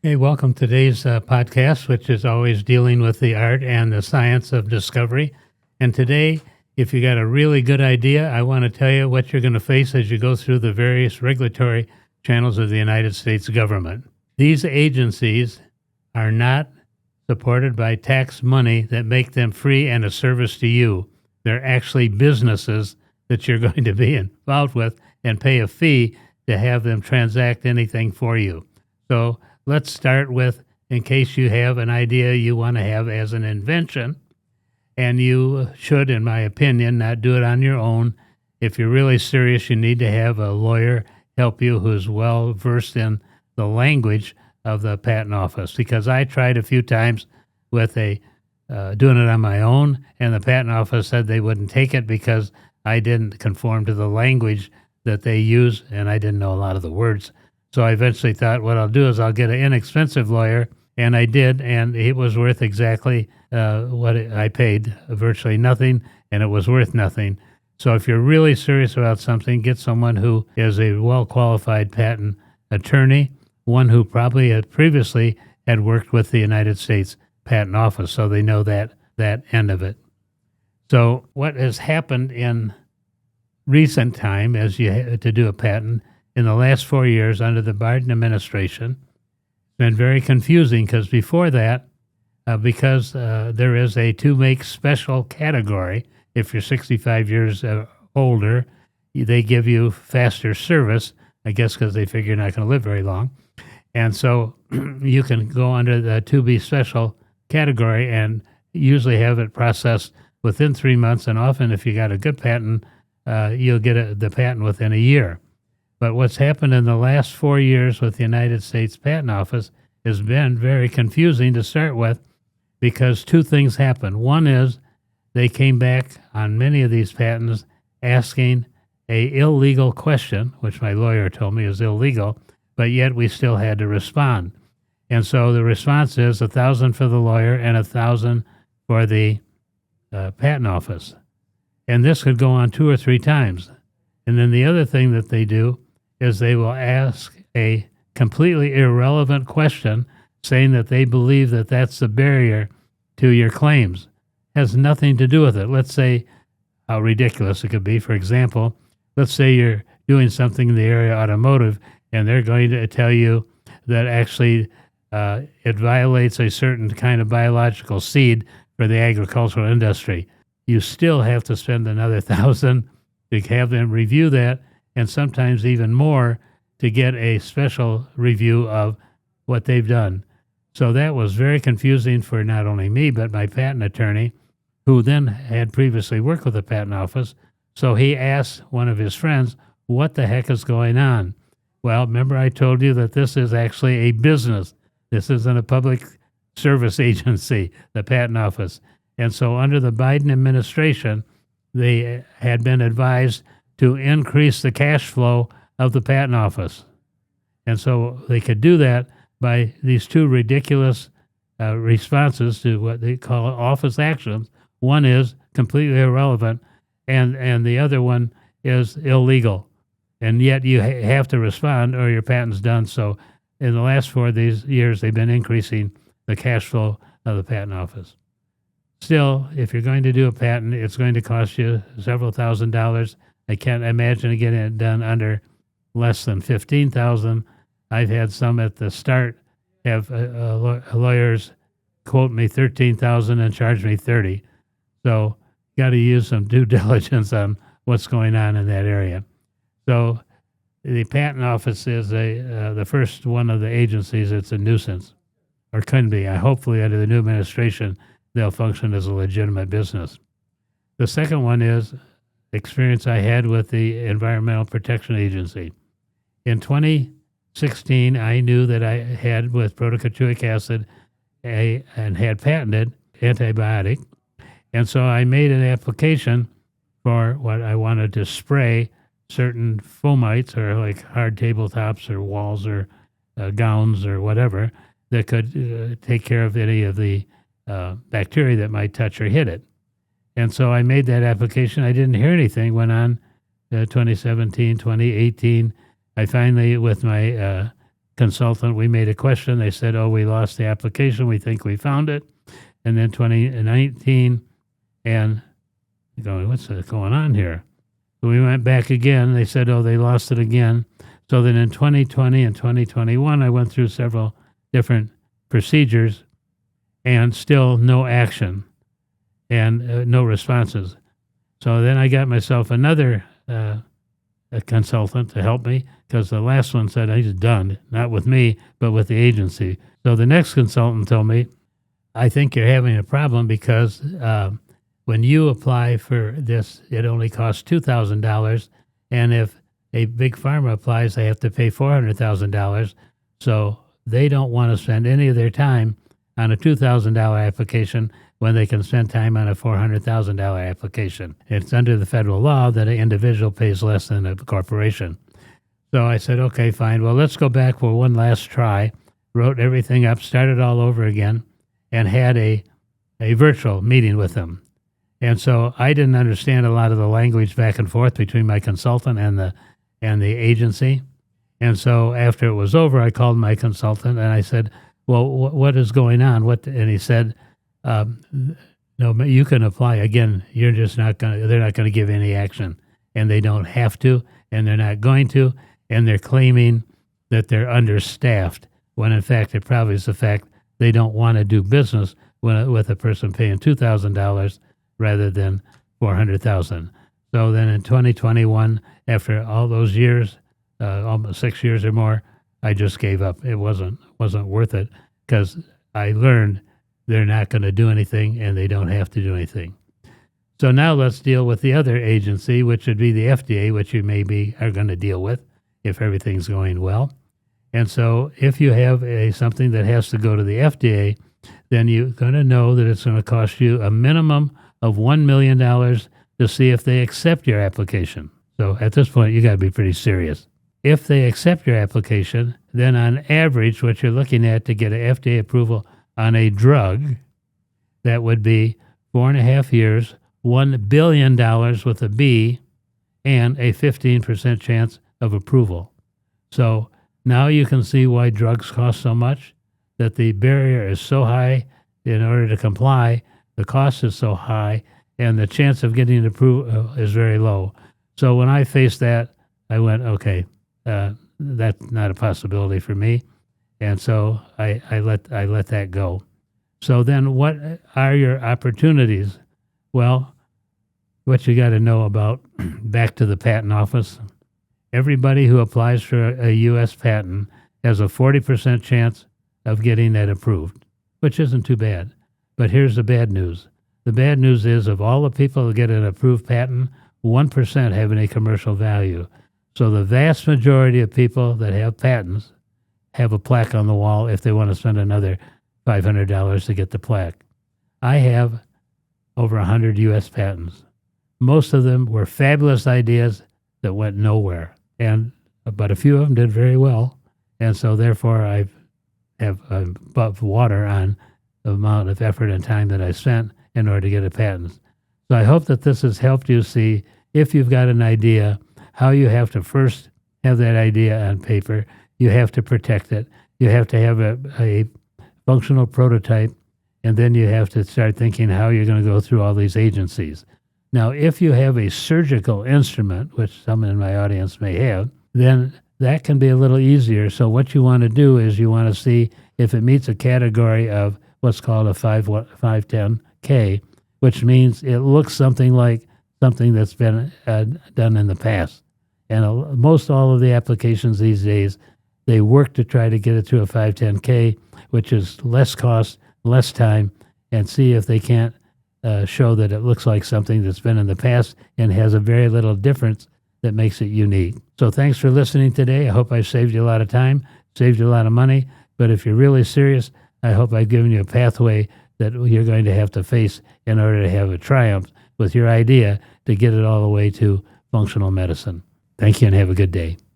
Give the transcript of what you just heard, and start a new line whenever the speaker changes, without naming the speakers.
Hey, welcome to today's podcast, which is always dealing with the art and the science of discovery. And today, if you got a really good idea, I want to tell you what you're going to face as you go through the various regulatory channels of the United States government. These agencies are not supported by tax money that make them free and a service to you. They're actually businesses that you're going to be involved with and pay a fee to have them transact anything for you. So let's start with, in case you have an idea you want to have as an invention, and you should, in my opinion, not do it on your own. If you're really serious, you need to have a lawyer help you who's well versed in the language of the patent office, because I tried a few times with doing it on my own, and the patent office said they wouldn't take it because I didn't conform to the language that they use, and I didn't know a lot of the words. So I eventually thought what I'll do is I'll get an inexpensive lawyer, and I did, and it was worth exactly what I paid, virtually nothing, and it was worth nothing. So if you're really serious about something, get someone who is a well-qualified patent attorney, one who probably had previously had worked with the United States Patent Office, so they know that end of it. So what has happened in recent time as you to do a patent in the last 4 years under the Biden administration, it's been very confusing because before that, because there is a to-make special category, if you're 65 years older, they give you faster service, I guess because they figure you're not going to live very long. And so you can go under the to-be special category and usually have it processed within 3 months, and often if you got a good patent, you'll get the patent within a year. But what's happened in the last 4 years with the United States Patent Office has been very confusing to start with, because two things happened. One is they came back on many of these patents asking a illegal question, which my lawyer told me is illegal, but yet we still had to respond. And so the response is $1,000 for the lawyer and $1,000 for the patent office. And this could go on 2 or 3 times. And then the other thing that they do is they will ask a completely irrelevant question, saying that they believe that that's the barrier to your claims. Has nothing to do with it. Let's say how ridiculous it could be. For example, let's say you're doing something in the area of automotive, and they're going to tell you that actually it violates a certain kind of biological seed for the agricultural industry. You still have to spend another $1,000 to have them review that, and sometimes even more to get a special review of what they've done. So that was very confusing for not only me, but my patent attorney, who then had previously worked with the patent office. So he asked one of his friends, what the heck is going on? Well, remember I told you that this is actually a business. This isn't a public service agency, the patent office. And so under the Biden administration, they had been advised to increase the cash flow of the patent office. And so they could do that by these two ridiculous responses to what they call office actions. One is completely irrelevant, and the other one is illegal. And yet you have to respond or your patent's done. So in the last 4 of these years, they've been increasing the cash flow of the patent office. Still, if you're going to do a patent, it's going to cost you several $1,000s. I can't imagine getting it done under less than $15,000. I've had some at the start have lawyers quote me $13,000 and charge me $30,000. So got to use some due diligence on what's going on in that area. So the patent office is the first one of the agencies. It's a nuisance, or can be. Hopefully, under the new administration, they'll function as a legitimate business. The second one is experience I had with the Environmental Protection Agency. In 2016, I knew that I had with protocachoic acid and had patented antibiotic. And so I made an application for what I wanted to spray certain fomites, or like hard tabletops or walls or gowns or whatever, that could take care of any of the bacteria that might touch or hit it. And so I made that application. I didn't hear anything. Went on 2017, 2018. I finally, with my consultant, we made a question. They said, oh, we lost the application. We think we found it. And then 2019, and going, what's going on here? So we went back again. They said, oh, they lost it again. So then in 2020 and 2021, I went through several different procedures and still no action and no responses. So then I got myself another a consultant to help me, because the last one said he's done, not with me, but with the agency. So the next consultant told me, I think you're having a problem because when you apply for this, it only costs $2,000. And if a big pharma applies, they have to pay $400,000. So they don't want to spend any of their time on a $2,000 application when they can spend time on a $400,000 application. It's under the federal law that an individual pays less than a corporation. So I said, okay, fine. Well, let's go back for one last try. Wrote everything up, started all over again, and had a virtual meeting with them. And so I didn't understand a lot of the language back and forth between my consultant and the agency. And so after it was over, I called my consultant and I said, well, what is going on? And he said, no, you can apply again. They're not going to give any action, and they don't have to, and they're not going to. And they're claiming that they're understaffed, when in fact it probably is the fact they don't want to do business with a person paying $2,000 rather than $400,000. So then in 2021, after all those years, almost 6 years or more, I just gave up. It wasn't worth it, because I learned they're not going to do anything and they don't have to do anything. So now let's deal with the other agency, which would be the FDA, which you maybe are going to deal with if everything's going well. And so if you have something that has to go to the FDA, then you're going to know that it's going to cost you a minimum of $1 million to see if they accept your application. So at this point, you got to be pretty serious. If they accept your application, then on average, what you're looking at to get an FDA approval on a drug, that would be 4.5 years, $1 billion with a B, and a 15% chance of approval. So now you can see why drugs cost so much, that the barrier is so high in order to comply, the cost is so high, and the chance of getting it approved is very low. So when I faced that, I went, okay, that's not a possibility for me. And so I let that go. So then what are your opportunities? Well, what you got to know about, back to the patent office, everybody who applies for a U.S. patent has a 40% chance of getting that approved, which isn't too bad. But here's the bad news. The bad news is, of all the people who get an approved patent, 1% have any commercial value. So the vast majority of people that have patents have a plaque on the wall if they want to spend another $500 to get the plaque. I have over 100 U.S. patents. Most of them were fabulous ideas that went nowhere, but a few of them did very well, and so therefore I have above water on the amount of effort and time that I spent in order to get a patent. So I hope that this has helped you see, if you've got an idea, how you have to first have that idea on paper. You have to protect it. You have to have a functional prototype, and then you have to start thinking how you're going to go through all these agencies. Now, if you have a surgical instrument, which some in my audience may have, then that can be a little easier. So what you want to do is you want to see if it meets a category of what's called a 510K, which means it looks something like something that's been done in the past. And most all of the applications these days, they work to try to get it to a 510K, which is less cost, less time, and see if they can't show that it looks like something that's been in the past and has a very little difference that makes it unique. So thanks for listening today. I hope I saved you a lot of time, saved you a lot of money. But if you're really serious, I hope I've given you a pathway that you're going to have to face in order to have a triumph with your idea to get it all the way to functional medicine. Thank you and have a good day.